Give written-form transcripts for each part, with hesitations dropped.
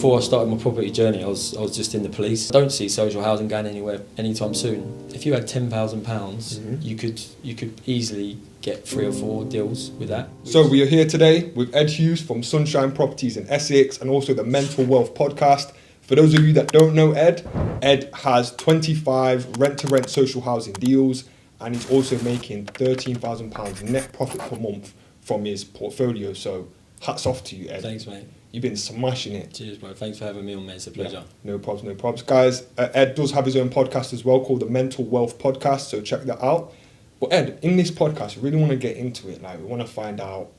Before I started my property journey, I was just in the police. I don't see social housing going anywhere anytime soon. If you had £10,000, you could easily get 3 or 4 deals with that. So we are here today with Ed Hughes from Sunshine Properties in Essex and also the Mental Wealth podcast. For those of you that don't know Ed has 25 rent-to-rent social housing deals, and he's also making £13,000 net profit per month from his portfolio. So hats off to you, Ed. Thanks, mate. You've been smashing it. Cheers, bro. Thanks for having me on, mate. It's a pleasure. Yeah, no problems. Guys, Ed does have his own podcast as well called the Mental Wealth Podcast, so check that out. But Ed, in this podcast, we really want to get into it. Like, we want to find out,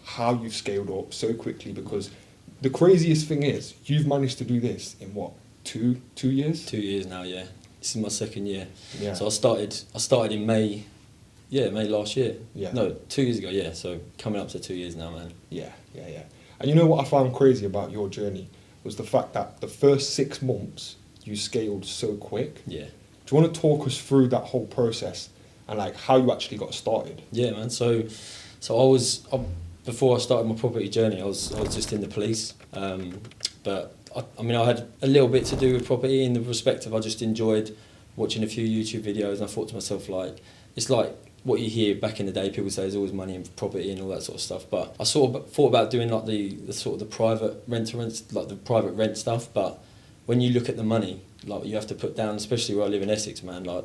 how you've scaled up so quickly, because the craziest thing is you've managed to do this in what, two years? 2 years now, yeah. This is my second year. Yeah. So I started in May last year. Yeah. No, 2 years ago, yeah. So coming up to 2 years now, man. Yeah. And you know what I found crazy about your journey was the fact that the first 6 months you scaled so quick. Yeah. Do you want to talk us through that whole process and like how you actually got started? Yeah, man. So before I started my property journey, I was just in the police. But I had a little bit to do with property in the respect of I just enjoyed watching a few YouTube videos, and I thought to myself, like, it's like what you hear back in the day, people say there's always money in property and all that sort of stuff. But I sort of thought about doing like the sort of the private rent, like the private rent stuff. But when you look at the money, like you have to put down, especially where I live in Essex, man, like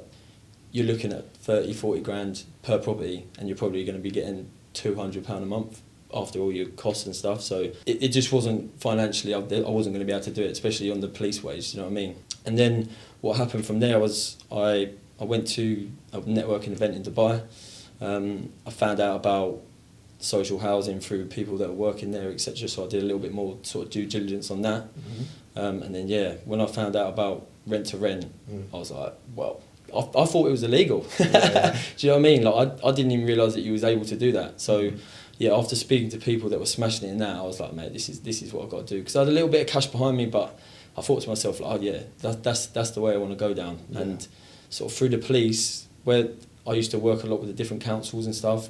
you're looking at 30, 40 grand per property, and you're probably going to be getting £200 a month after all your costs and stuff. So it just wasn't financially, I wasn't going to be able to do it, especially on the police wage, you know what I mean? And then what happened from there was I went to a networking event in Dubai. I found out about social housing through people that were working there, etc. So I did a little bit more sort of due diligence on that. And then, when I found out about rent to rent, I was like, well, I thought it was illegal. Yeah. Do you know what I mean? Like I didn't even realise that you was able to do that. So after speaking to people that were smashing it in that, I was like, mate, this is what I've got to do. Because I had a little bit of cash behind me, but I thought to myself, like, that's the way I want to go down. Yeah. And sort of through the police, where I used to work a lot with the different councils and stuff,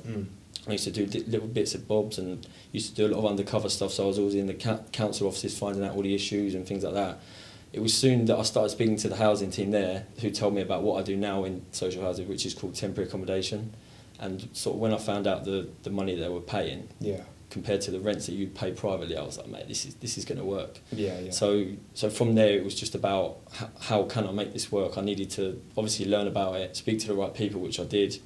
I used to do little bits of bobs and used to do a lot of undercover stuff. So I was always in the council offices finding out all the issues and things like that. It was soon that I started speaking to the housing team there, who told me about what I do now in social housing, which is called temporary accommodation. And sort of when I found out the money they were paying, compared to the rents that you'd pay privately, I was like, mate, this is going to work. Yeah. So from there, it was just about how can I make this work. I needed to obviously learn about it, speak to the right people, which I did,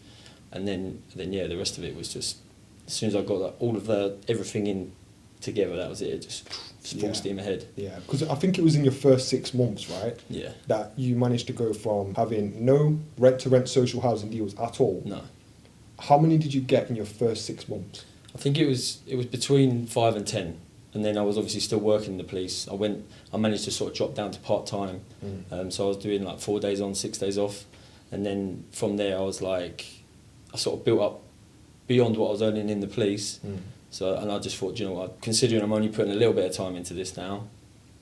and then the rest of it was just, as soon as I got everything in together, that was it. Just full steam ahead. Yeah, because I think it was in your first 6 months, right? Yeah. That you managed to go from having no rent-to-rent social housing deals at all. No. How many did you get in your first 6 months? I think it was between 5 and 10, and then I was obviously still working in the police. I managed to sort of drop down to part-time, so I was doing like 4 days on, 6 days off, and then from there I sort of built up beyond what I was earning in the police. So, and I just thought, you know what, considering I'm only putting a little bit of time into this now,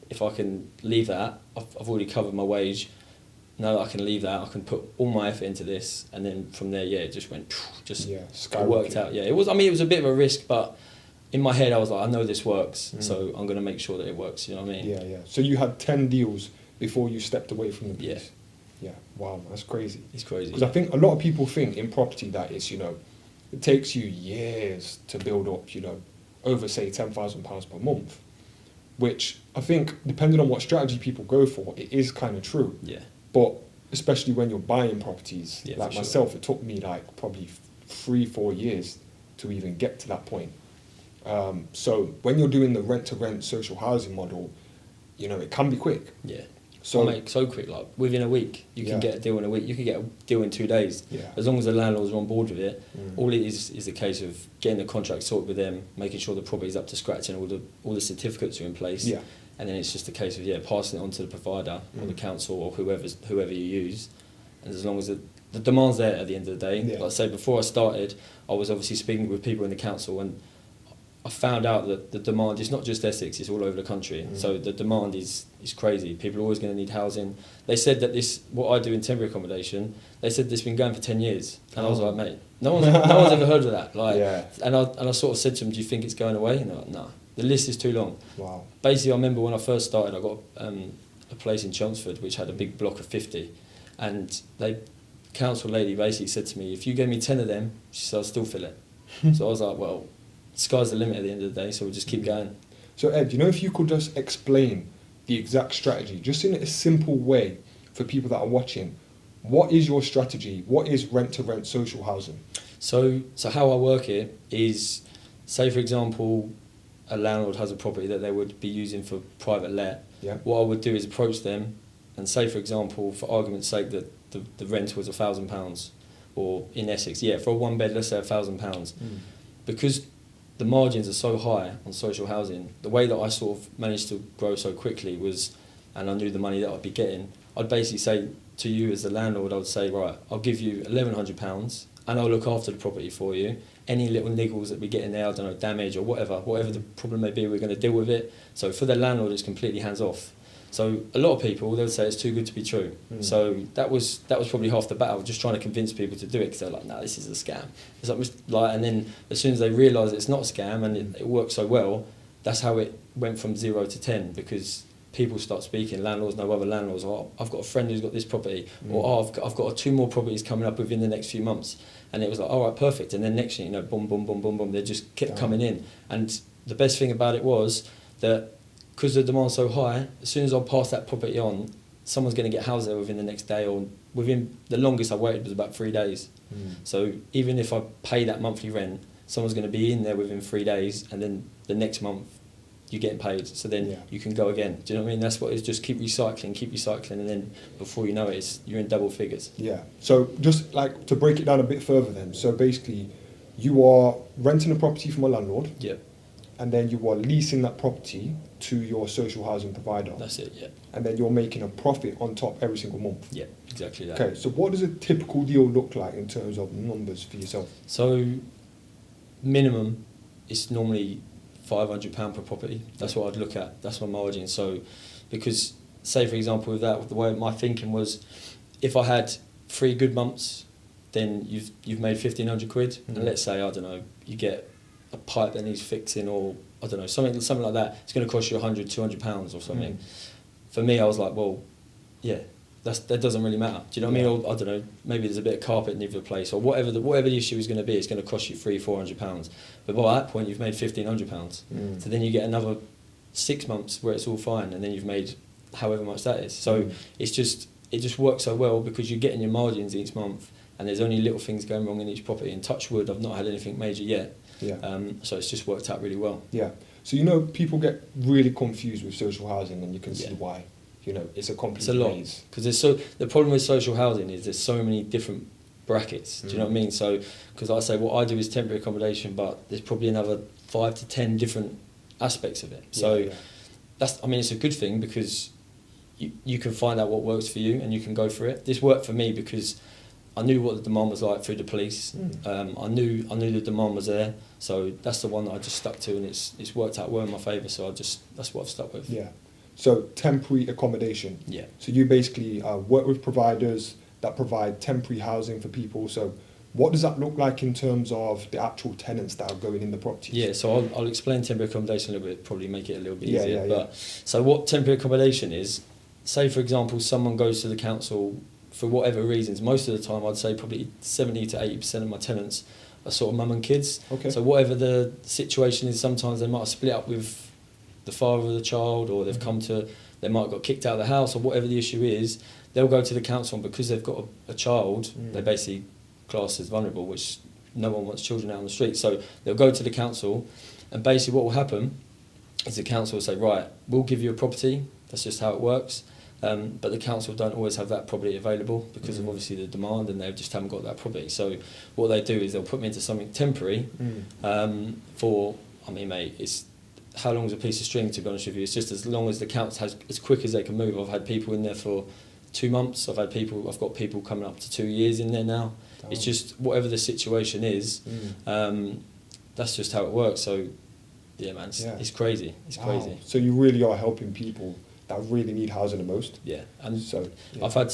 if I can leave that, I've already covered my wage. Now that I can leave that, I can put all my effort into this, and then from there, it just went, it worked out. Yeah, it was a bit of a risk, but in my head I was like, I know this works, so I'm going to make sure that it works. You know what I mean? Yeah. So you had 10 deals before you stepped away from the police. Yeah. Wow, that's crazy. It's crazy. Because I think a lot of people think in property that it's, it takes you years to build up, over say £10,000 per month, which I think, depending on what strategy people go for, it is kind of true. Yeah. But especially when you're buying properties, like myself, it took me like probably 3-4 years to even get to that point. So when you're doing the rent-to-rent social housing model, it can be quick. Yeah. So make so quick, like within a week, you can get a deal in a week. You can get a deal in 2 days. Yeah. As long as the landlords are on board with it, all it is a case of getting the contract sorted with them, making sure the property's up to scratch and all the certificates are in place. Yeah. And then it's just a case of passing it on to the provider or the council or whoever you use. And as long as the demand's there at the end of the day. Like I say, before I started, I was obviously speaking with people in the council, and I found out that the demand is not just Essex, it's all over the country. So the demand is crazy. People are always going to need housing. They said that what I do in temporary accommodation, they said this has been going for 10 years. And I was like, mate, no one's ever heard of that. And I sort of said to them, do you think it's going away? And they're like, no. The list is too long. Wow. Basically, I remember when I first started, I got a place in Chelmsford which had a big block of 50, and council lady basically said to me, if you gave me 10 of them, she said, I'll still fill it. So I was like, well, sky's the limit at the end of the day, so we'll just keep going. So Ed, if you could just explain the exact strategy, just in a simple way for people that are watching, what is your strategy? What is rent-to-rent social housing? So how I work it is, say for example, a landlord has a property that they would be using for private let. Yeah. What I would do is approach them and say, for example, for argument's sake, that the rent was £1,000, or in Essex, for a one bed, let's say £1,000. Because the margins are so high on social housing, the way that I sort of managed to grow so quickly was, and I knew the money that I'd be getting, I'd basically say to you as the landlord, I would say, right, I'll give you £1,100 and I'll look after the property for you. Any little niggles that we get in there, I don't know, damage or whatever the problem may be, we're going to deal with it. So for the landlord, it's completely hands off. So a lot of people, they would say it's too good to be true. So that was probably half the battle, just trying to convince people to do it, because they're like, no, this is a scam. It's like, and then as soon as they realise it's not a scam and it works so well, that's how it went from 0 to 10, because people start speaking, landlords know other landlords, I've got a friend who's got this property, or I've got 2 more properties coming up within the next few months. And it was like, all right, perfect. And then next thing, boom, boom, boom, boom, boom, they just kept coming in. And the best thing about it was that because the demand's so high, as soon as I pass that property on, someone's going to get housed there within the next day, or within the longest I waited was about 3 days. So even if I pay that monthly rent, someone's going to be in there within 3 days, and then the next month you're getting paid. So then you can go again. Do you know what I mean? That's what it's just keep recycling, and then before you know it, you're in double figures. Yeah. So just like to break it down a bit further then. So basically, you are renting a property from a landlord. Yeah. And then you are leasing that property to your social housing provider. That's it, yeah. And then you're making a profit on top every single month. Yeah, exactly that. Okay, so what does a typical deal look like in terms of numbers for yourself? So minimum is normally £500 per property. That's what I'd look at. That's my margin. So because, say for example, with that, the way my thinking was, if I had 3 good months, then you've made 1,500 quid. And let's say, I don't know, you get a pipe that needs fixing, or I don't know, something like that, it's going to cost you £100, £200 or something. For me, I was like, well, yeah, that doesn't really matter. Do you know what I mean? Or I don't know, maybe there's a bit of carpet needs replaced, or whatever the issue is going to be, it's going to cost you £300-400. But by that point, you've made £1,500. So then you get another 6 months where it's all fine, and then you've made however much that is. So it just works so well because you're getting your margins each month, and there's only little things going wrong in each property. And touch wood, I've not had anything major yet. So it's just worked out really well. Yeah. So people get really confused with social housing, and you can see why. It's a complete maze. Because the problem with social housing is there's so many different brackets. Do you know what I mean? So because I say what I do is temporary accommodation, but there's probably another 5 to 10 different aspects of it. So it's a good thing, because you can find out what works for you and you can go for it. This worked for me because I knew what the demand was like through the police. I knew the demand was there, so that's the one that I just stuck to, and it's worked out well in my favour. So that's what I've stuck with. Yeah. So temporary accommodation. Yeah. So you basically work with providers that provide temporary housing for people. So what does that look like in terms of the actual tenants that are going in the properties? Yeah. So I'll explain temporary accommodation a little bit. Probably make it a little bit easier. But so what temporary accommodation is? Say for example, someone goes to the council. For whatever reasons, most of the time I'd say probably 70 to 80% of my tenants are sort of mum and kids. Okay. So whatever the situation is, sometimes they might have split up with the father of the child, or they might have got kicked out of the house, or whatever the issue is, they'll go to the council, and because they've got a child, they're basically classed as vulnerable, which no one wants children out on the street. So they'll go to the council, and basically what will happen is the council will say, right, we'll give you a property, that's just how it works. But the council don't always have that property available because of obviously the demand, and they just haven't got that property. So what they do is they'll put me into something temporary it's how long is a piece of string, to be honest with you. It's just as long as the council has, as quick as they can move. I've had people in there for 2 months. I've got people coming up to 2 years in there now. It's just whatever the situation is, that's just how it works. So yeah, man, it's crazy. It's crazy. So you really are helping people that really need housing the most. Yeah, and so I've had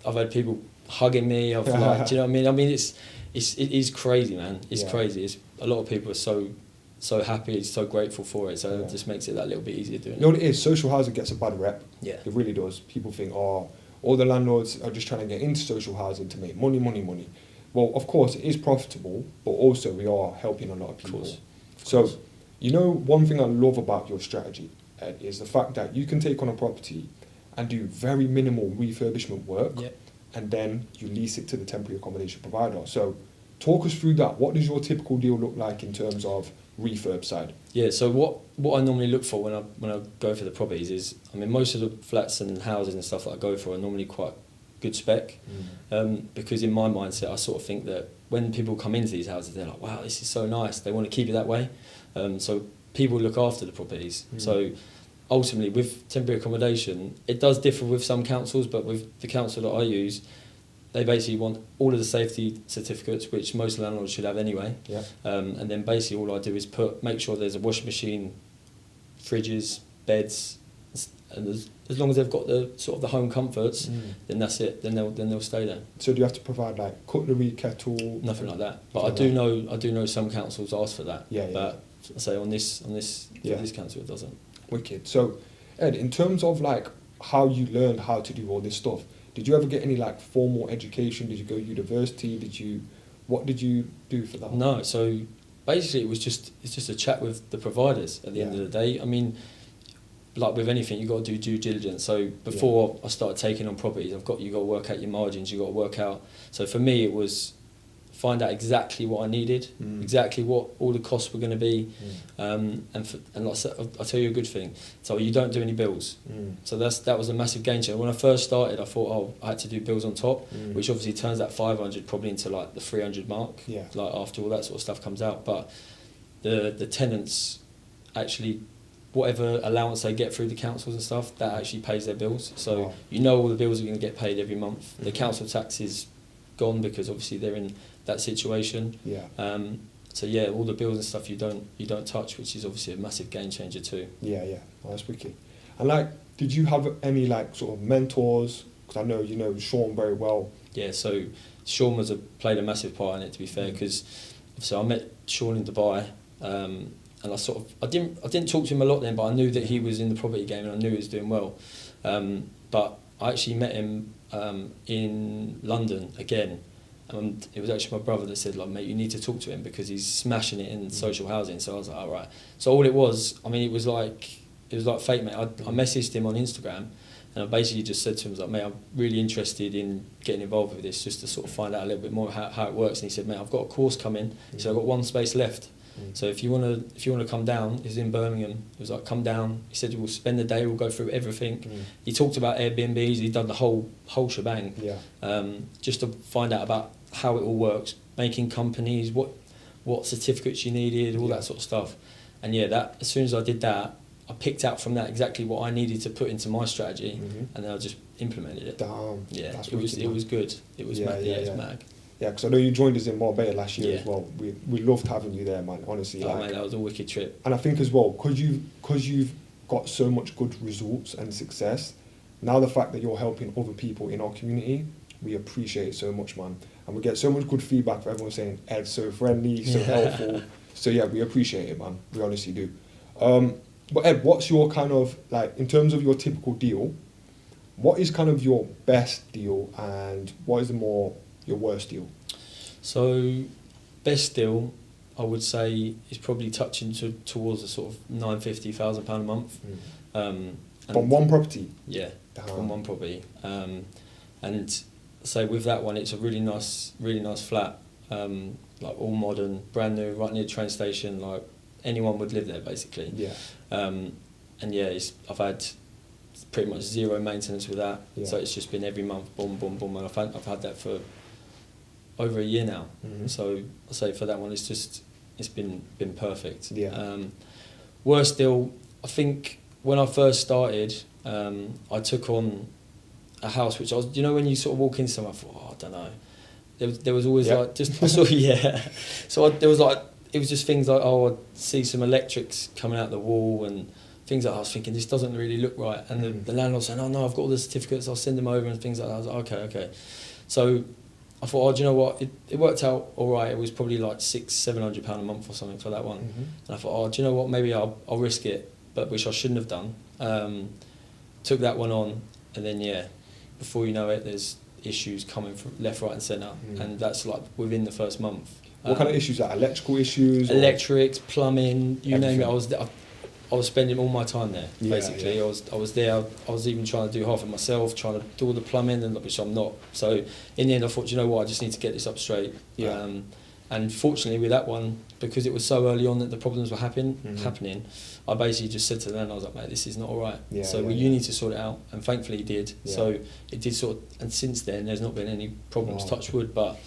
I've had people hugging me. I've like, do you know what I mean? I mean, it is crazy, man. It's crazy. It's a lot of people are so happy, so grateful for it. So Yeah. it just makes it that little bit easier doing You know it. what it is? Social housing gets a bad rep. Yeah. It really does. People think, oh, all the landlords are just trying to get into social housing to make money, money, money. Well, of course, it is profitable, but also we are helping a lot of people. Of So, course. you know, one thing I love about your strategy, Ed, is the fact that you can take on a property and do very minimal refurbishment work, Yeah. and then you lease it to the temporary accommodation provider. So, talk us through that. What does your typical deal look like in terms of refurb side? Yeah, so what I normally look for when I go for the properties is, I mean, most of the flats and houses and stuff that I go for are normally quite good spec, because in my mindset I sort of think that when people come into these houses, they're like, wow, this is so nice, they want to keep it that way. So people look after the properties. So ultimately with temporary accommodation, it does differ with some councils, but with the council that I use, they basically want all of the safety certificates, which most landlords should have anyway. Yeah. And then basically all I do is make sure there's a washing machine, fridges, beds, and as long as they've got the sort of the home comforts, then that's it. Then they'll stay there. So do you have to provide like cutlery, kettle? Nothing like that. But Nothing I do know some councils ask for that. Yeah, yeah. But I say on this Yeah. this council it doesn't. Wicked. So, Ed, in terms of like how you learned how to do all this stuff, did you ever get any like formal education? Did you go university? What did you do for that? No. So basically it's just a chat with the providers at the end of the day. I mean, like with anything, you've got to do due diligence. So before I started taking on properties, you got to work out your margins, you got to work out. So for me, it was find out exactly what I needed, exactly what all the costs were going to be, and like I said, I'll tell you a good thing. So you don't do any bills. So that was a massive game changer. When I first started, I thought, oh, I had to do bills on top, which obviously turns that 500 probably into like the 300 mark. Yeah. Like after all that sort of stuff comes out, but the tenants actually, whatever allowance they get through the councils and stuff, that actually pays their bills. So Wow. you know all the bills are going to get paid every month. The council tax is gone because obviously they're in that situation. Yeah. So yeah, all the bills and stuff you don't touch, which is obviously a massive game changer too. Yeah, yeah. Oh, that's wicked. And like, did you have any like sort of mentors? Because I know you know Sean very well. Yeah, so Sean played a massive part in it, to be fair, because so I met Sean in Dubai, and I didn't talk to him a lot then, but I knew that he was in the property game and I knew he was doing well. But I actually met him in London again. And it was actually my brother that said, like, mate, you need to talk to him because he's smashing it in social housing. So I was like, all right. So all it was, I mean, it was like fate, mate. I messaged him on Instagram and I basically just said to him, I was like, mate, I'm really interested in getting involved with this just to sort of find out a little bit more how it works. And he said, mate, I've got a course coming. He said, I've got one space left. So if you wanna come down, he's in Birmingham. He was like, come down. He said, we'll spend the day. We'll go through everything. He talked about Airbnbs. He'd done the whole shebang. Yeah. Just to find out about how it all works, making companies, what certificates you needed, all that sort of stuff. And yeah, that as soon as I did that, I picked out from that exactly what I needed to put into my strategy, and then I just implemented it. Damn. Yeah, That's it was good. It was it was mad. Yeah, because I know you joined us in Marbella last year Yeah. as well. We loved having you there, man. Honestly, Oh, mate, that was a wicked trip. and I think as well, because you've got so much good results and success. Now the fact that you're helping other people in our community, we appreciate it so much, man. And we get so much good feedback from everyone saying Ed's so friendly, so helpful. So yeah, we appreciate it, man. We honestly do. But Ed, what's your kind of like in terms of your typical deal? What is kind of your best deal, and what is your worst deal? So, best deal, I would say, is probably touching towards a sort of £950,000 a month. And From one property? Yeah, Damn. from one property. And so with that one, it's a really nice flat, like all modern, brand new, right near the train station. Like anyone would live there basically. Yeah. And yeah, I've had pretty much zero maintenance with that. Yeah. So it's just been every month, boom, boom, boom, and I've had that for over a year now. So I say for that one, it's been perfect. Yeah. Worst deal, I think when I first started, I took on a house which when you sort of walk in somewhere, I thought, oh, I don't know. There was always like just I saw So there was like it was just things like I'd see some electrics coming out the wall and things like that. I was thinking this doesn't really look right, and the landlord saying, oh no, I've got all the certificates, I'll send them over and things like that. I was like, okay. So I thought, oh, do you know what? It worked out all right. It was probably like £600-700 a month or something for that one. Mm-hmm. And I thought, oh, do you know what? Maybe I'll risk it, but which I shouldn't have done. Took that one on, and then before you know it, there's issues coming from left, right, and centre, and that's like within the first month. What kind of issues? Like electrical issues? Electrics, plumbing, you name it. Everything. I was spending all my time there, basically. Yeah. I was there. I was even trying to do half of myself, trying to do all the plumbing, and which I'm not. So in the end, I thought, you know what, I just need to get this up straight. Yeah. And fortunately, with that one, because it was so early on that the problems were happening, I basically just said to them, I was like, mate, this is not all right. You need to sort it out. And thankfully, he did. Yeah. So it did sort of, and since then, there's not been any problems, Wow. touch wood, but.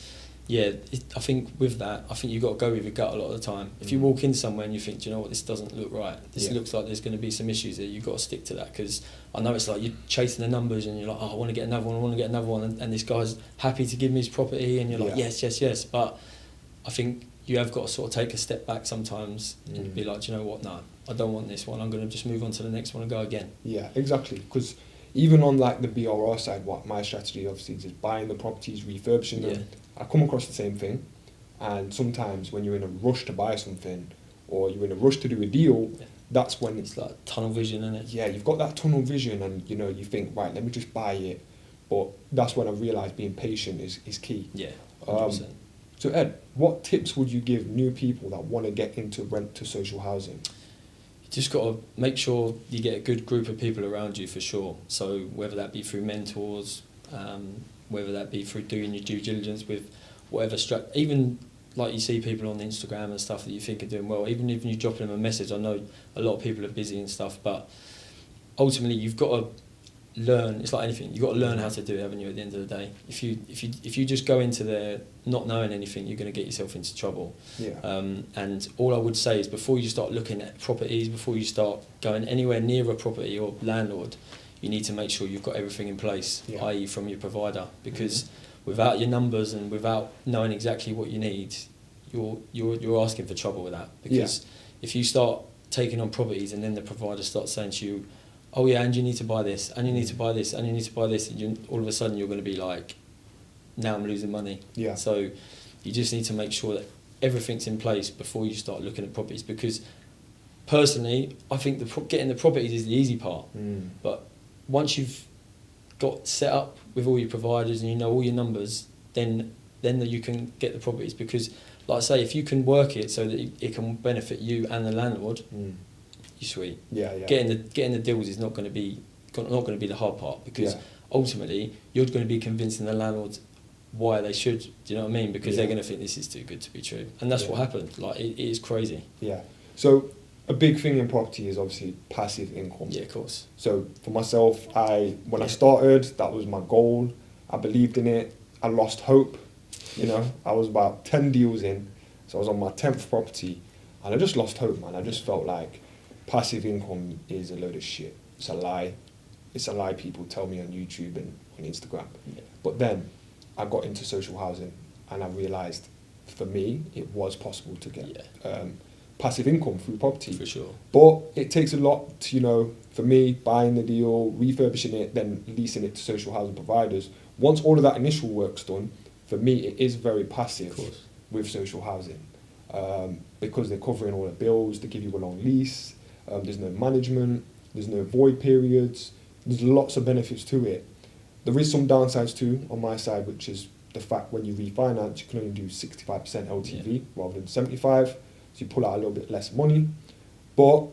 Yeah, I think with that, I think you've got to go with your gut a lot of the time. If you walk in somewhere and you think, do you know what, this doesn't look right, this looks like there's going to be some issues there, you've got to stick to that, because I know it's like you're chasing the numbers and you're like, oh, I want to get another one, and this guy's happy to give me his property, and you're like, yes, but I think you have got to sort of take a step back sometimes and be like, do you know what, no, I don't want this one, I'm going to just move on to the next one and go again. Yeah, exactly, because even on like the BRR side, what my strategy obviously is buying the properties, refurbishing them. I come across the same thing, and sometimes when you're in a rush to buy something or you're in a rush to do a deal, that's when it's like tunnel vision, isn't it? Yeah, you've got that tunnel vision, and you think, right, let me just buy it. But that's when I realised being patient is key. Yeah, 100%. So Ed, what tips would you give new people that want to get into rent to social housing? You just got to make sure you get a good group of people around you, for sure. So whether that be through mentors, whether that be through doing your due diligence with whatever even like you see people on Instagram and stuff that you think are doing well, even if you drop them a message. I know a lot of people are busy and stuff, but ultimately you've got to learn. It's like anything, you've got to learn how to do it, haven't you, at the end of the day? If you just go into there not knowing anything, you're going to get yourself into trouble. And all I would say is, before you start looking at properties, before you start going anywhere near a property or landlord, you need to make sure you've got everything in place, i.e. from your provider, because without your numbers and without knowing exactly what you need, you're asking for trouble with that. Because if you start taking on properties and then the provider starts saying to you, oh yeah, and you need to buy this, and you need to buy this, and you need to buy this, and all of a sudden you're going to be like, now I'm losing money. So you just need to make sure that everything's in place before you start looking at properties, because personally, I think getting the properties is the easy part. But once you've got set up with all your providers and you know all your numbers, then you can get the properties, because, like I say, if you can work it so that it can benefit you and the landlord, you're sweet. Getting the deals is not going to be the hard part, because ultimately you're going to be convincing the landlords why they should. Do you know what I mean? Because they're going to think this is too good to be true, and that's what happened. Like it is crazy. So a big thing in property is obviously passive income. Yeah, of course. So for myself, when I started, that was my goal. I believed in it. I lost hope. I was about 10 deals in, so I was on my 10th property, and I just lost hope, man. I just felt like passive income is a load of shit. It's a lie. It's a lie people tell me on YouTube and on Instagram. But then I got into social housing, and I realised, for me, it was possible to get passive income through property. For sure. But it takes a lot to, for me, buying the deal, refurbishing it, then leasing it to social housing providers. Once all of that initial work's done, for me, it is very passive with social housing, because they're covering all the bills, they give you a long lease, there's no management, there's no void periods, there's lots of benefits to it. There is some downsides too on my side, which is the fact when you refinance, you can only do 65% LTV rather than 75%. So you pull out a little bit less money, but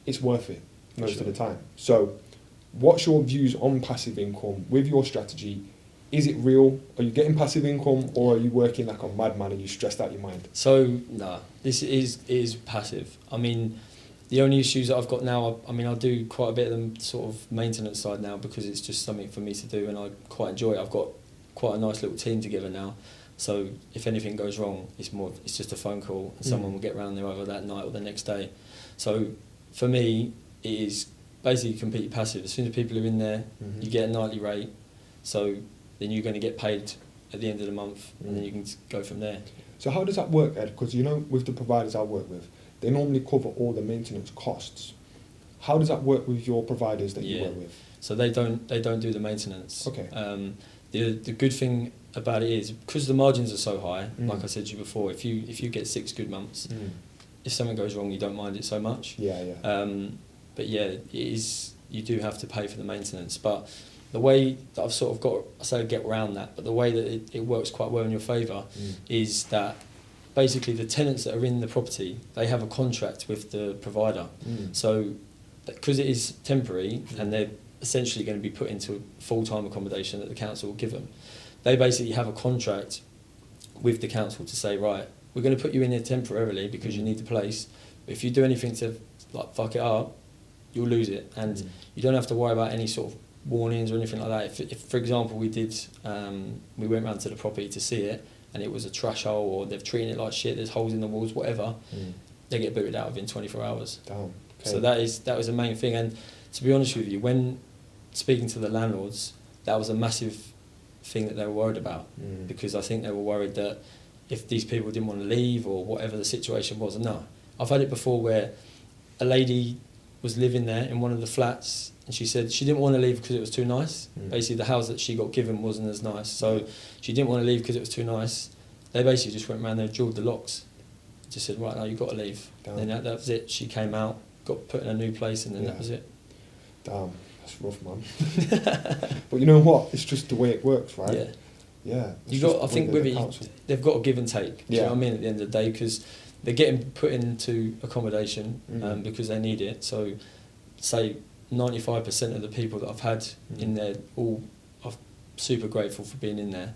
it's worth it most of the time. So what's your views on passive income with your strategy? Is it real? Are you getting passive income, or are you working like a madman and you stressed out your mind? So, this is passive. I mean, the only issues that I've got now, I do quite a bit of the sort of maintenance side now, because it's just something for me to do and I quite enjoy it. I've got quite a nice little team together now. So if anything goes wrong, it's just a phone call and someone will get round there either that night or the next day. So for me, it is basically completely passive. As soon as people are in there, you get a nightly rate. So then you're going to get paid at the end of the month, and then you can go from there. So how does that work, Ed? Because with the providers I work with, they normally cover all the maintenance costs. How does that work with your providers that you work with? So they don't do the maintenance. Okay. the good thing about it is because the margins are so high. Mm. Like I said to you before, if you get 6 good months, if something goes wrong, you don't mind it so much. But yeah, it is, you do have to pay for the maintenance. But the way that I've sort of got, I say get around that, but the way that it works quite well in your favour is that basically the tenants that are in the property, they have a contract with the provider. So because it is temporary and they're essentially going to be put into full-time accommodation that the council will give them, they basically have a contract with the council to say, right, we're going to put you in here temporarily because you need the place. But if you do anything to like fuck it up, you'll lose it, and you don't have to worry about any sort of warnings or anything like that. If for example, we went round to the property to see it, and it was a trash hole, or they've treated it like shit, there's holes in the walls, whatever, they get booted out within 24 hours. Damn. Okay. So that was the main thing. And to be honest with you, when speaking to the landlords, that was a massive thing that they were worried about, because I think they were worried that if these people didn't want to leave or whatever the situation was. And no, I've had it before where a lady was living there in one of the flats, and she said she didn't want to leave because it was too nice. Basically, the house that she got given wasn't as nice, so she didn't want to leave because it was too nice. They basically just went around there and drilled the locks. Just said, right, now you've got to leave. Damn. Then that was it. She came out, got put in a new place, and then that was it. Damn, that's rough, man. But you know what? It's just the way it works, right? Yeah. Yeah. You got. I think with it, they've got a give and take. Do you know what I mean? At the end of the day, because they're getting put into accommodation because they need it. So, say 95% of the people that I've had in there all are super grateful for being in there,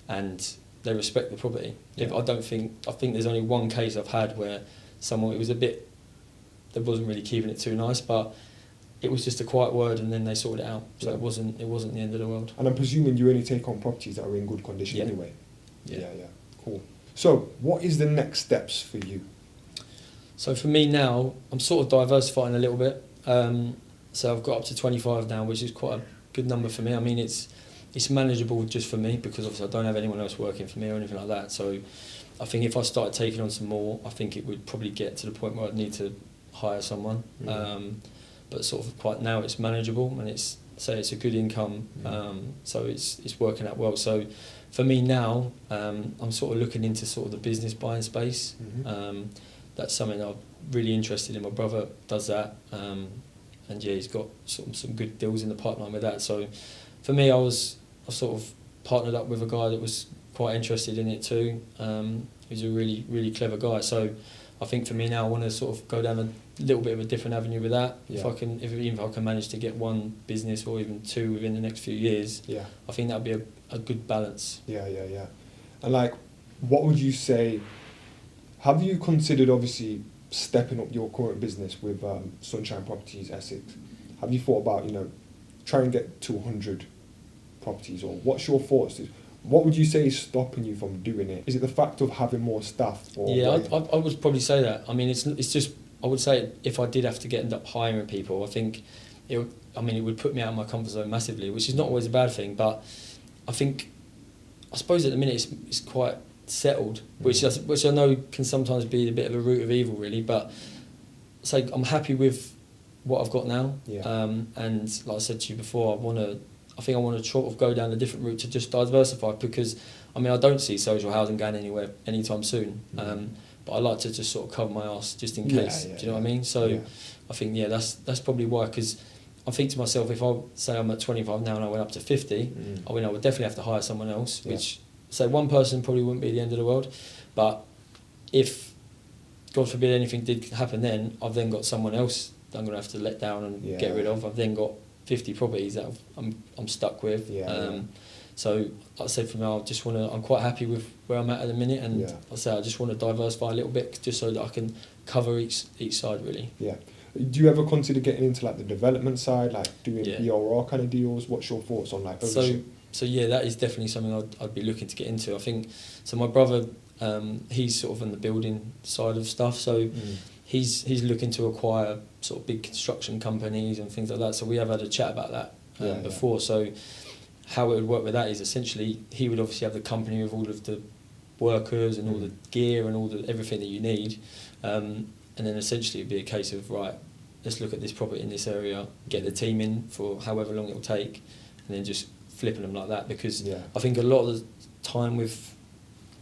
and they respect the property. Yeah. I think there's only one case I've had where someone, it was a bit, they wasn't really keeping it too nice, but it was just a quiet word, and then they sorted it out. So it wasn't the end of the world. And I'm presuming you only take on properties that are in good condition anyway. Yeah. Cool. So, what is the next steps for you? So for me now, I'm sort of diversifying a little bit. So I've got up to 25 now, which is quite a good number for me. I mean, it's manageable just for me, because obviously I don't have anyone else working for me or anything like that. So I think if I started taking on some more, I think it would probably get to the point where I'd need to hire someone. But sort of quite now it's manageable, and it's a good income. So it's working out well. So for me now, I'm sort of looking into sort of the business buying space. That's something I'm really interested in. My brother does that, and yeah, he's got some good deals in the pipeline with that. So for me, I sort of partnered up with a guy that was quite interested in it too. He's a really, really clever guy. So I think for me now, I want to sort of go down a little bit of a different avenue with that. Yeah. If I can manage to get one business or even two within the next few years, I think that'd be a good balance. Yeah. And like, what would you say? Have you considered obviously stepping up your current business with Sunshine Properties Essex? Have you thought about try and get to 100 properties, or what's your thoughts? What would you say is stopping you from doing it? Is it the fact of having more staff? Or I would probably say that. I mean, it's just, I would say if I did have to end up hiring people, I think it would put me out of my comfort zone massively, which is not always a bad thing. But I suppose at the minute it's quite settled, which I know can sometimes be a bit of a root of evil, really. But say I'm happy with what I've got now, and like I said to you before, I think I want to sort of go down a different route to just diversify, because I don't see social housing going anywhere anytime soon. But I like to just sort of cover my arse just in case. Do you know what I mean? So I think that's probably why, because I think to myself, if I say I'm at 25 now and I went up to 50, I would definitely have to hire someone else, which say one person probably wouldn't be the end of the world. But if, God forbid, anything did happen then, I've then got someone else that I'm going to have to let down and get rid of. I've then got 50 properties that I'm stuck with. So like I said, for now, I'm quite happy with where I'm at the minute, and like I say, I just want to diversify a little bit just so that I can cover each side, really. Yeah. Do you ever consider getting into like the development side, like doing ERR kind of deals? What's your thoughts on like ownership? So that is definitely something I'd be looking to get into. I think so. My brother, he's sort of on the building side of stuff, so he's looking to acquire sort of big construction companies and things like that. So we have had a chat about that before. So how it would work with that is essentially he would obviously have the company with all of the workers and all the gear and all everything that you need, and then essentially it'd be a case of, right, let's look at this property in this area, get the team in for however long it'll take, and then just flipping them like that, because Yeah. I think a lot of the time with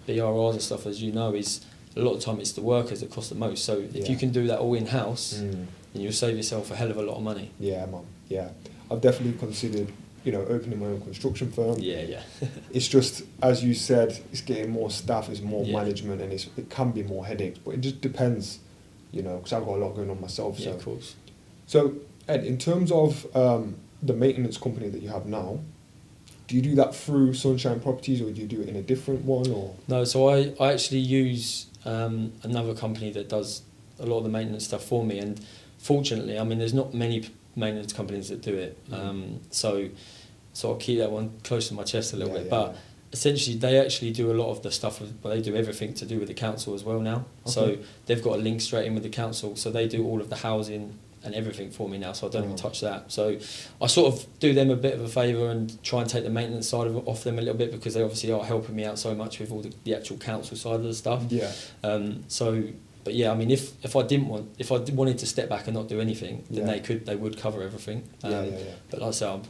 BRRs and stuff, as you know, is a lot of the time it's the workers that cost the most. So if you can do that all in house, then you'll save yourself a hell of a lot of money. Yeah, man. Yeah, I've definitely considered, opening my own construction firm. Yeah. It's just, as you said, it's getting more staff, it's more Yeah. management, and it can be more headaches. But it just depends, because I've got a lot going on myself. Yeah, So. of course. So, Ed, in terms of the maintenance company that you have now, do you do that through Sunshine Properties, or do you do it in a different one? Or No, so I actually use another company that does a lot of the maintenance stuff for me, and fortunately, I mean, there's not many maintenance companies that do it. So I'll keep that one close to my chest a little bit. But essentially, they actually do a lot of the stuff. They do everything to do with the council as well now. Okay. So they've got a link straight in with the council. So they do all of the housing and everything for me now. So I don't even touch that. So I sort of do them a bit of a favour and try and take the maintenance side of it off them a little bit, because they obviously are helping me out so much with all the actual council side of the stuff. Yeah. But yeah, I mean, if I wanted to step back and not do anything, then Yeah. they would cover everything. Yeah. But like I say,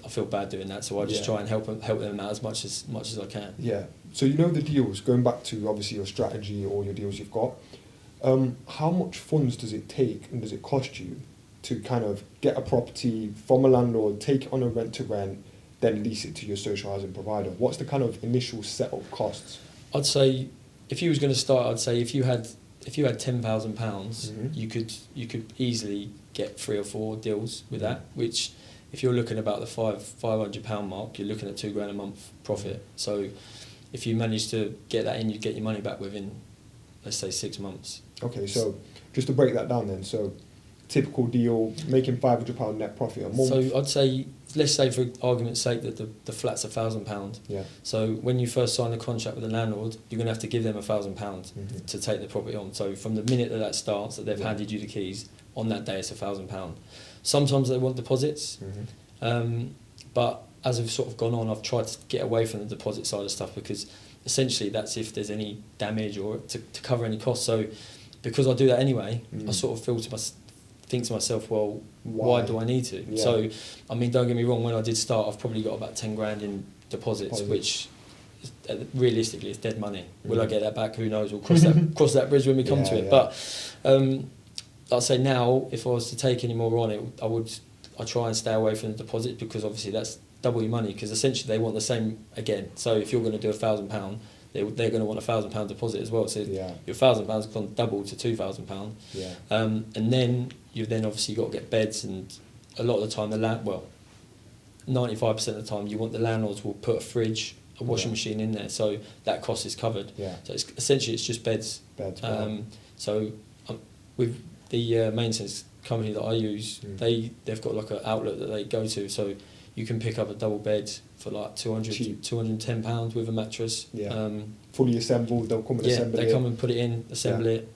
I feel bad doing that, so I just try and help them out as much as I can. Yeah. So the deals, going back to obviously your strategy or your deals you've got, how much funds does it take and does it cost you to kind of get a property from a landlord, take it on a rent to rent, then lease it to your social housing provider? What's the kind of initial setup costs? I'd say if you was going to start, I'd say if you had £10,000, you could easily get 3 or 4 deals with that. Which, if you're looking about the £500 mark, you're looking at £2,000 a month profit. So if you manage to get that in, you get your money back within, let's say, 6 months. Okay, so just to break that down then, so typical deal, making £500 net profit a month. So I'd say, let's say for argument's sake that the flat's £1,000. Yeah. So when you first sign the contract with the landlord, you're going to have to give them £1,000 to take the property on. So from the minute that starts, that they've handed you the keys, on that day it's £1,000. Sometimes they want deposits, but as I've sort of gone on, I've tried to get away from the deposit side of stuff, because essentially that's if there's any damage or to cover any costs. So because I do that anyway, I sort of think to myself, well, why do I need to? Yeah. So, I mean, don't get me wrong, when I did start, I've probably got about 10 grand in deposits, which realistically is dead money. Will I get that back? Who knows? We'll cross that bridge when we come to it. Yeah. But I'd say now, if I was to take any more on it, I try and stay away from the deposit, because obviously that's double your money, because essentially they want the same again. So if you're going to do £1,000, they're going to want £1,000 deposit as well. So your £1,000 has gone double to £2,000. Yeah. And then you've obviously got to get beds, and a lot of the time 95% of the time the landlords will put a fridge, a washing machine in there, so that cost is covered. Yeah. So it's just beds. So with the maintenance company that I use, they've got like an outlet that they go to, so you can pick up a double bed for like £210 with a mattress. Yeah. Fully assembled, they'll come and assemble it. Yeah, they come and put it in, assemble it.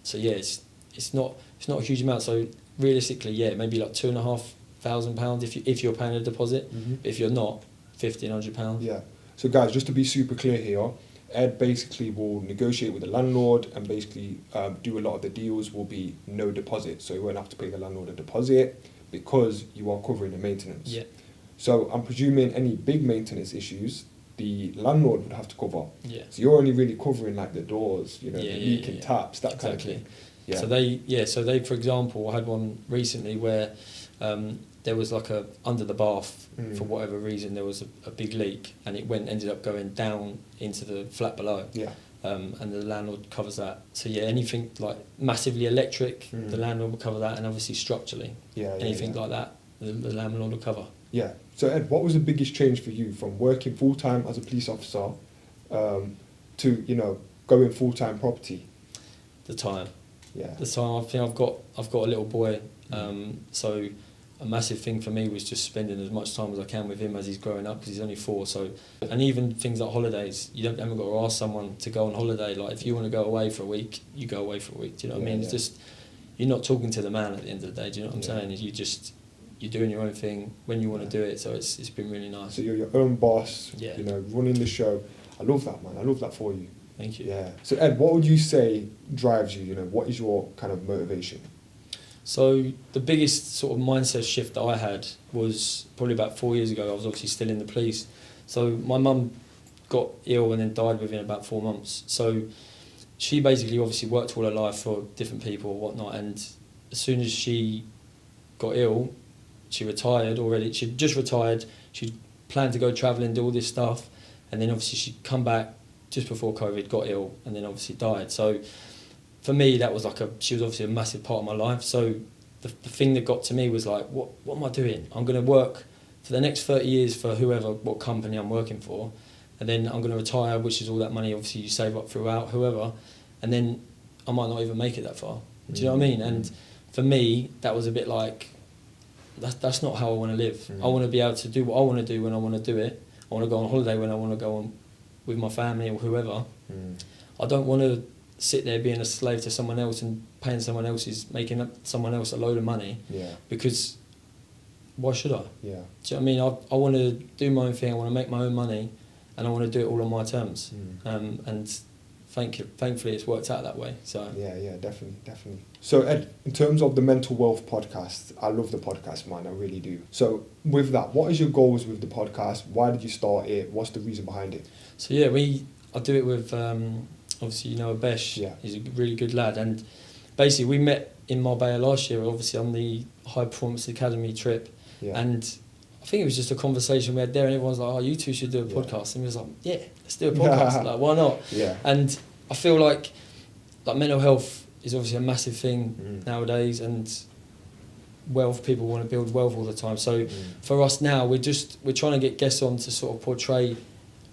So yeah, it's not a huge amount. So realistically, yeah, maybe like £2,500 if you're paying a deposit. But if you're not, £1,500. Yeah. So guys, just to be super clear here, Ed basically will negotiate with the landlord, and basically do a lot of the deals will be no deposit. So you won't have to pay the landlord a deposit, because you are covering the maintenance. Yeah. So I'm presuming any big maintenance issues, the landlord would have to cover. Yeah. So you're only really covering like the doors, the leaking taps, that kind of thing. Yeah. So they, for example, I had one recently where there was like under the bath, for whatever reason, there was a big leak, and it ended up going down into the flat below. Yeah. And the landlord covers that. So yeah, anything like massively electric, the landlord will cover that, and obviously structurally, anything like that, the landlord will cover. Yeah. So Ed, what was the biggest change for you from working full time as a police officer to going full time property? The time. Yeah. The time. I think I've got a little boy, so a massive thing for me was just spending as much time as I can with him as he's growing up, because he's only 4. So, and even things like holidays, you haven't got to ask someone to go on holiday. Like if you want to go away for a week, you go away for a week. Do you know what I mean? It's just, you're not talking to the man at the end of the day. Do you know what I'm saying? You're doing your own thing when you want to do it. So it's been really nice. So you're your own boss. Yeah. Running the show. I love that, man. I love that for you. Thank you. Yeah. So Ed, what would you say drives you? What is your kind of motivation? So the biggest sort of mindset shift that I had was probably about 4 years ago. I was obviously still in the police. So my mum got ill and then died within about 4 months. So she basically obviously worked all her life for different people or whatnot, and as soon as she got ill, she retired already. She'd just retired. She planned to go travelling, do all this stuff, and then obviously she'd come back just before COVID, got ill, and then obviously died. So for me, that was like she was obviously a massive part of my life. So the thing that got to me was like, what am I doing? I'm going to work for the next 30 years for what company I'm working for, and then I'm going to retire, which is all that money obviously you save up throughout, whoever, and then I might not even make it that far. Do you know what I mean? And for me, that was a bit like, that's not how I want to live. I want to be able to do what I want to do when I want to do it. I want to go on holiday when I want to go on with my family or whoever. I don't want to sit there being a slave to someone else and paying someone else's, making up someone else a load of money. Yeah. Because why should I? Yeah. Do you know what I mean? I want to do my own thing. I want to make my own money, and I want to do it all on my terms. And thankfully, it's worked out that way. So Yeah, definitely. So Ed, in terms of the Mental Wealth podcast, I love the podcast, man. I really do. So with that, what is your goals with the podcast? Why did you start it? What's the reason behind it? So yeah, I do it with obviously Abesh. Yeah. He's a really good lad, and basically we met in Marbella last year, obviously on the High Performance Academy trip, and I think it was just a conversation we had there, and everyone's like, "Oh, you two should do a podcast," and we was like, "Yeah, let's do a podcast. Like, why not?" Yeah. And I feel like mental health is obviously a massive thing nowadays, and people want to build wealth all the time. So for us now, we're trying to get guests on to sort of portray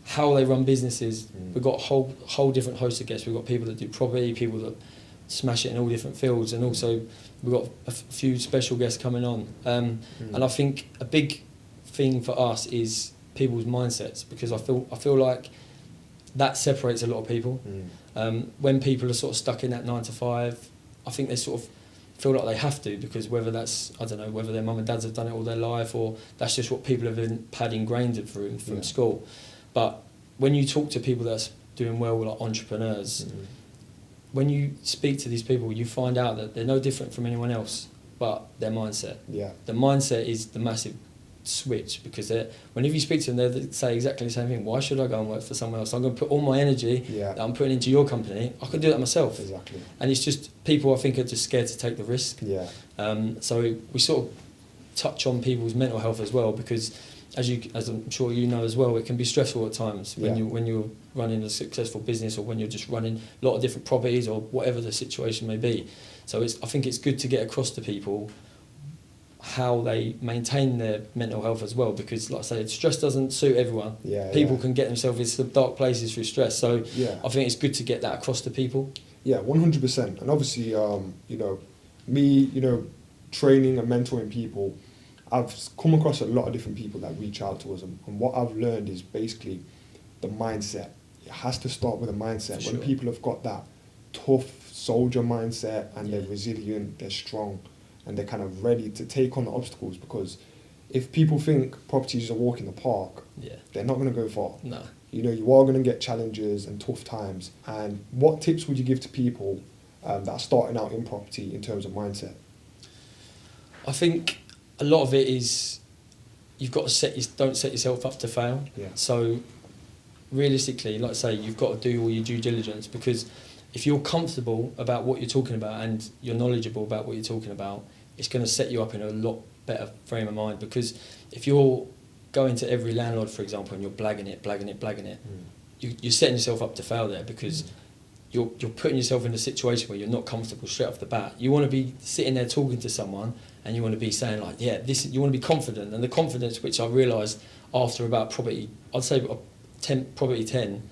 how they run businesses. We've got a whole different host of guests. We've got people that do property, people that smash it in all different fields, and also we've got a few special guests coming on. And I think a big thing for us is people's mindsets, because I feel like that separates a lot of people. When people are sort of stuck in that 9 to 5, I think they sort of feel like they have to, because whether that's, I don't know, whether their mum and dads have done it all their life, or that's just what people have had ingrained from school. But when you talk to people that's doing well, like entrepreneurs, when you speak to these people, you find out that they're no different from anyone else, but their mindset. Yeah. The mindset is the massive switch, because whenever you speak to them, they say exactly the same thing. Why should I go and work for someone else? I'm going to put all my energy that I'm putting into your company. I can do that myself. Exactly. And it's just people, I think, are just scared to take the risk. Yeah. So we sort of touch on people's mental health as well, because as I'm sure you know as well, it can be stressful at times when you're running a successful business, or when you're just running a lot of different properties, or whatever the situation may be. So I think it's good to get across to people how they maintain their mental health as well, because like I say, stress doesn't suit everyone. People can get themselves into some dark places through stress, so I think it's good to get that across to people. 100%. And obviously me training and mentoring people, I've come across a lot of different people that reach out to us, and what I've learned is basically the mindset. It has to start with a mindset. When people have got that tough soldier mindset, and they're resilient, they're strong, and they're kind of ready to take on the obstacles, because if people think property is a walk in the park, they're not going to go far. No. You are going to get challenges and tough times. And what tips would you give to people that are starting out in property in terms of mindset? I think a lot of it is you've got to don't set yourself up to fail. So realistically, like I say, you've got to do all your due diligence, because if you're comfortable about what you're talking about and you're knowledgeable about what you're talking about, it's going to set you up in a lot better frame of mind. Because if you're going to every landlord, for example, and you're blagging it, you're setting yourself up to fail there, because you're putting yourself in a situation where you're not comfortable straight off the bat. You want to be sitting there talking to someone, and you want to be saying like, you want to be confident. And the confidence, which I realised after about probably, I'd say probably 10,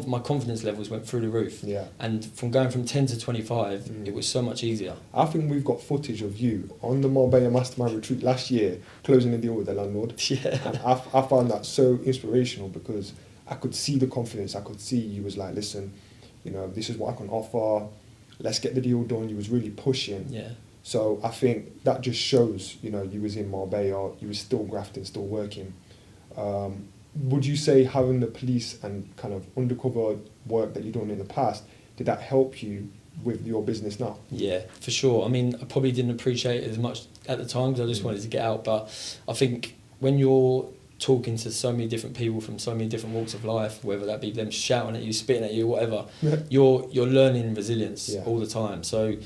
my confidence levels went through the roof. And from going from 10 to 25, it was so much easier. I think we've got footage of you on the Marbella Mastermind retreat last year, closing the deal with the landlord. And I found that so inspirational, because I could see the confidence. I could see you was like, listen, this is what I can offer. Let's get the deal done. You was really pushing. So I think that just shows, you was in Marbella, you was still grafting, still working. Would you say having the police and kind of undercover work that you've done in the past, did that help you with your business now? Yeah, for sure. I mean, I probably didn't appreciate it as much at the time because I just wanted to get out. But I think when you're talking to so many different people from so many different walks of life, whether that be them shouting at you, spitting at you, whatever, you're learning resilience all the time. So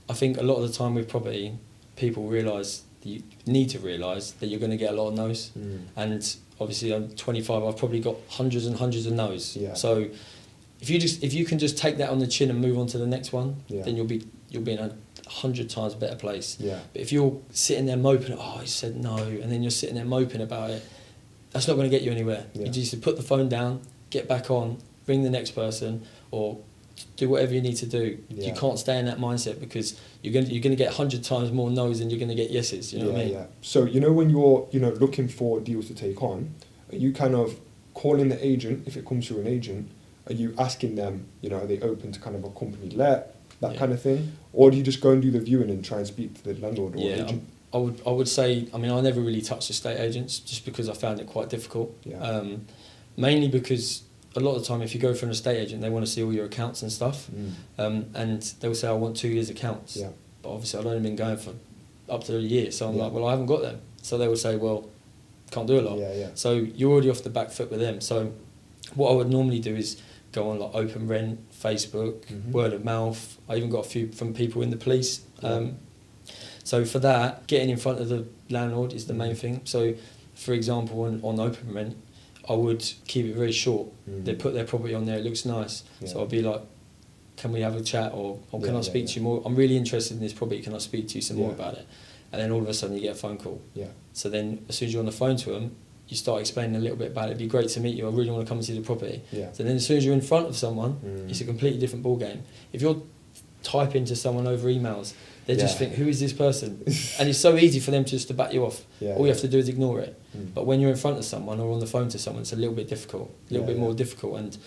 I think a lot of the time with property, people realise that you need to realise that you're going to get a lot of no's. And obviously I'm 25, I've probably got hundreds and hundreds of no's. So if you can just take that on the chin and move on to the next one, then you'll be in a 100 times better place. But if you're sitting there moping, oh, he said no, and then you're sitting there moping about it, that's not going to get you anywhere. You just put the phone down, get back on, ring the next person, or do whatever you need to do. You can't stay in that mindset because you're going to get 100 times more no's than you're going to get yeses. You know what I mean? So when you're looking for deals to take on, are you kind of calling the agent if it comes through an agent? Are you asking them, are they open to kind of a company let, that kind of thing? Or do you just go and do the viewing and try and speak to the landlord or agent? I would say, I never really touched estate agents just because I found it quite difficult. Mainly because a lot of the time if you go for an estate agent, they want to see all your accounts and stuff. And they'll say, I want 2 years accounts. But obviously I've only been going for up to a year. So I'm like, well, I haven't got them. So they will say, well, can't do a lot. So you're already off the back foot with them. So what I would normally do is go on like Open Rent, Facebook, word of mouth. I even got a few from people in the police. So for that, getting in front of the landlord is the main thing. So for example, on Open Rent, I would keep it very short. They put their property on there, it looks nice. So I'll be like, can we have a chat or can I speak to you more? I'm really interested in this property, can I speak to you some more about it? And then all of a sudden you get a phone call. So then as soon as you're on the phone to them, you start explaining a little bit about it. It'd be great to meet you. I really want to come and see the property. So then as soon as you're in front of someone, it's a completely different ball game. If you're typing to someone over emails, they just think, who is this person? And it's so easy for them just to back you off. All you have to do is ignore it. But when you're in front of someone or on the phone to someone, it's a little bit difficult, a little bit more difficult. And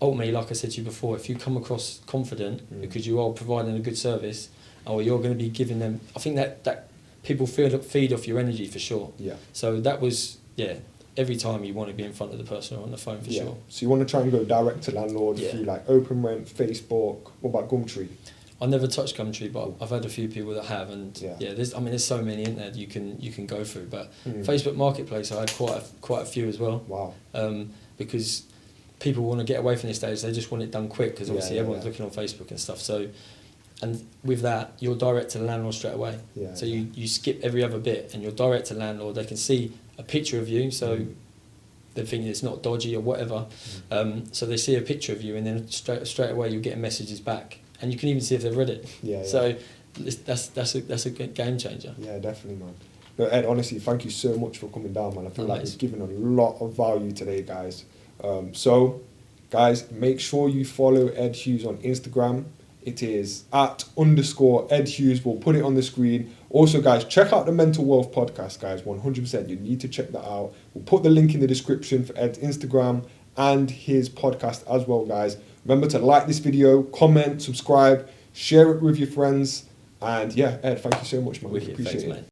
ultimately, like I said to you before, if you come across confident because you are providing a good service, or you're going to be giving them, I think that people feed off your energy for sure. So that was, every time you want to be in front of the person or on the phone for sure. So you want to try and go direct to landlord through like Open Rent, Facebook. What about Gumtree? I never touched Gumtree, but I've had a few people that have, and there's so many in there you can go through. But Facebook Marketplace, I had quite a few as well. Wow. Because people want to get away from this stage, they just want it done quick because obviously everyone's looking on Facebook and stuff. So, and with that, you're direct to the landlord straight away. So you skip every other bit, and you're direct to landlord. They can see a picture of you, so they're thinking it's not dodgy or whatever. So they see a picture of you, and then straight away you're getting messages back. And you can even see if they've read it. So that's a good game changer. Yeah, definitely, man. No, Ed, honestly, thank you so much for coming down, man. I feel like we've given a lot of value today, guys. So, guys, make sure you follow Ed Hughes on Instagram. It is @_Ed Hughes. We'll put it on the screen. Also, guys, check out the Mental Wealth podcast, guys. 100%. You need to check that out. We'll put the link in the description for Ed's Instagram and his podcast as well, guys. Remember to like this video, comment, subscribe, share it with your friends. And yeah, Ed, thank you so much, man. We appreciate it. Thanks, mate.